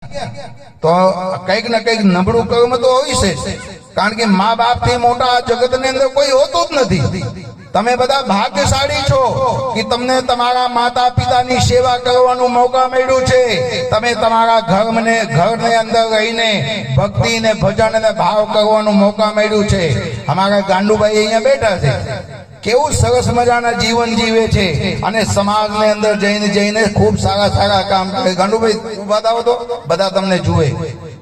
તો કંઈક ને કંઈક નબળું કર્મ તો હોય છે, કારણ કે મા બાપ થી મોટા જગત ની અંદર કોઈ હોતું જ નથી. તમે બધા ભાગ્યશાળી છો કે તમને તમારા માતા પિતાની સેવા કરવાનું મોકા મળ્યું છે. તમે તમારા ઘરની અંદર રહીને ભક્તિ ને ભજન ને ભાવ કરવાનું મોકા મળ્યું છે. અમારા ગાંડુભાઈ અહીંયા બેઠા છે, કેવું સરસ મજાના જીવન જીવે છે અને સમાજની અંદર જઈને ખૂબ સારા કામ કરે. ગાંડુભાઈ ઉભા થાઓ તો બધા તમને જુએ.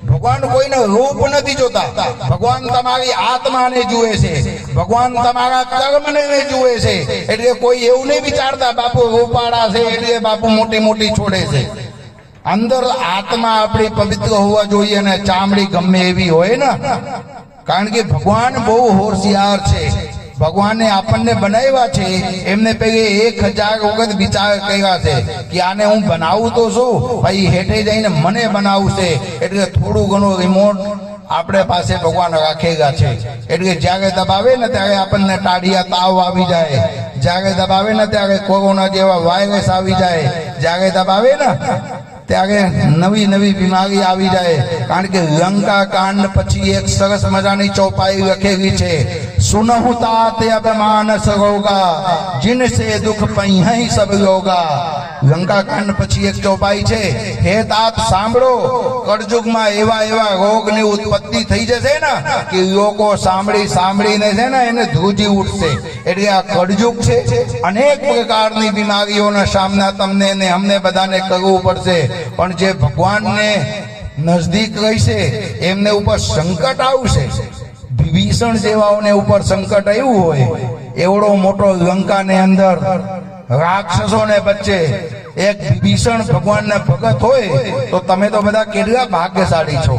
ભગવાન કોઈને રૂપ નથી જોતા, ભગવાન તમારી આત્માને જુએ છે, ભગવાન તમારા કર્મને જુએ છે. એટલે કોઈ એવું નહીં વિચારતા બાપુ રૂપાળા છે એટલે બાપુ મોટી છોડે છે. અંદર આત્મા આપણી પવિત્ર હોવા જોઈએ અને ચામડી ગમે એવી હોય ને, કારણ કે ભગવાન બહુ હોશિયાર છે. ભગવાને આપણને બનાવ્યા છે, એમને પેલી 1000 વખત વિચાર કર્યા છે કે આને હું બનાવું તો શું, ભાઈ હેઠે જઈને મને બનાવું છે. એટલે થોડું ઘણું રિમોટ આપણે પાસે ભગવાન રાખેલા છે. એટલે જ્યારે દબાવે ને ત્યારે આપણને ટાઢિયા તાવ આવી જાય, જ્યારે દબાવે ને ત્યારે કોરોના જેવા વાયરસ આવી જાય, જ્યારે દબાવે ને ત્યારે નવી બીમારી આવી જાય. કારણ કે લંકા કાંડ પછી એક સરસ મજાની ચોપાઈ લખેલી છે, સુનહુ तात अभिमानस होगा जिनसे दुख पही सब योगा. લંકા કાંડ પછી એક ચોપાઈ છે, હે તાત સાંભળો, કળયુગમાં એવા રોગની ઉત્પત્તિ થઈ જશે ને કે લોકો સાંભળીને છે ને એને ધ્રુજી ઉઠશે. એટલે આ કળયુગ છે, અનેક પ્રકારની બીમારીઓનો સામના તમને ને અમને બધાને કરવું પડશે. પણ જે ભગવાનને નજદીક રહેશે એમને ઉપર સંકટ આવશે. વિભીષણ જેવાઓને ઉપર સંકટ આવ્યું હોય, એવડો મોટો લંકાને અંદર રાક્ષસોને વચ્ચે એક વિભીષણ ભગવાનને ભગત હોય તો તમે તો બધા કેટલા ભાગ્યશાળી છો.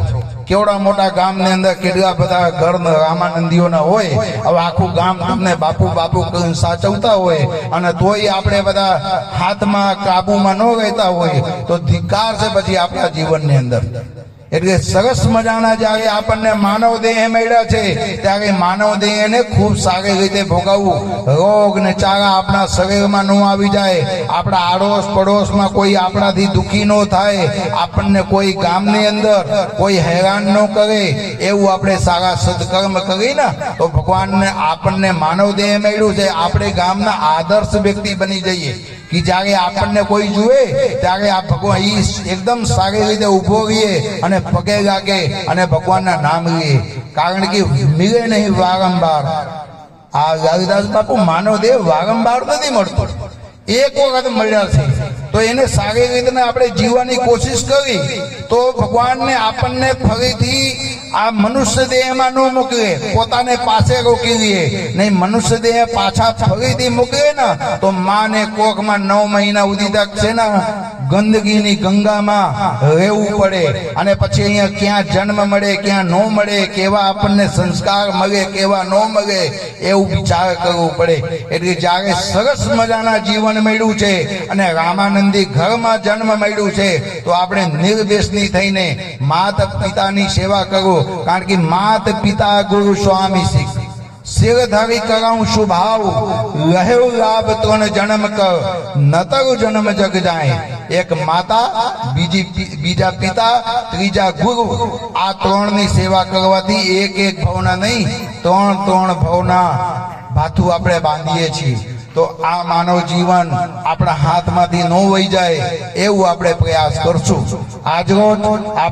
કેવડા મોટા ગામની અંદર કેટલા બધા ઘર રામાનંદીઓના હોય. હવે આખું ગામ તમને બાપુ કરીને સાચવતા હોય અને તોય આપણે બધા હાથમાં કાબુમાં ન રહેતા હોય તો ધિક્કાર છે પછી આપણા જીવનની અંદર. એટલે સરસ મજાના જ્યારે આપણને માનવ દેહ મળ્યા છે ત્યારે માનવ દેહને ખૂબ સારી રીતે ભોગવવું. રોગ ને ચારા આપણા શરીરમાં ન આવી જાય, આપણા આડોશ પડોશમાં કોઈ આપણાથી દુઃખી ન થાય, આપણને કોઈ ગામની અંદર કોઈ હેરાન ન કરે, એવું આપણે સારા સદકર્મ કરીને તો ભગવાનને આપણને માનવ દેહ મળ્યું છે, આપણે ગામના આદર્શ વ્યક્તિ બની જઈએ કે જ્યારે આપણને કોઈ જુએ ત્યારે આ ભગવાન એકદમ સારી રીતે ઉભો રહીએ અને પગે લાગે અને ભગવાનના નામ લઈએ. કારણ કે મિલે નહીં વારંવાર. આ લાલદાસ બાપુ માનવ દેહ વારંવાર નથી મળતો, એક વખત મળ્યા છે તો એને સારી રીતે આપણે જીવવાની કોશિશ કરી તો ભગવાનને આપણને ફરીથી આ મનુષ્ય દેહમાં ન મૂકીએ, પોતાને પાસે રોકી લઈએ. નહીં મનુષ્ય દેહ પાછા ફરીથી મૂકીએ ને તો માને કોખમાં 9 મહિના સુધી તક છે ને ગંદકીની ગંગામાં રહેવું પડે. અને પછી અહીંયા ક્યાં જન્મ મળે ક્યાં ન મળે, કેવા આપણને સંસ્કાર મળે કેવા ન મળે, એવું વિચાર કરવું પડે. એટલે જ્યારે સરસ મજાના જીવન મળ્યું છે અને રામાનંદી ઘરમાં જન્મ મળ્યું છે તો આપણે નિર્વ્યસની થઈને માતા પિતાની સેવા કરો. કારણ કે માત પિતા ગુરુ સ્વામી શીખ શિરધારી કરાઉં શુભાવ રહેવ લાભ 3 જન્મ કર નતર જન્મ જગ જાય. એક માતા, બીજા પિતા, ત્રીજા ગુરુ, આ 3 ની સેવા કરવાથી એક ભાવના નહીં 3 ભાવના ભાથું આપણે બાંધીએ છીએ. તો આ માનવ જીવન આપણા હાથમાંથી ન વહી જાય એવું આપણે પ્રયાસ કરશું. આજરોજ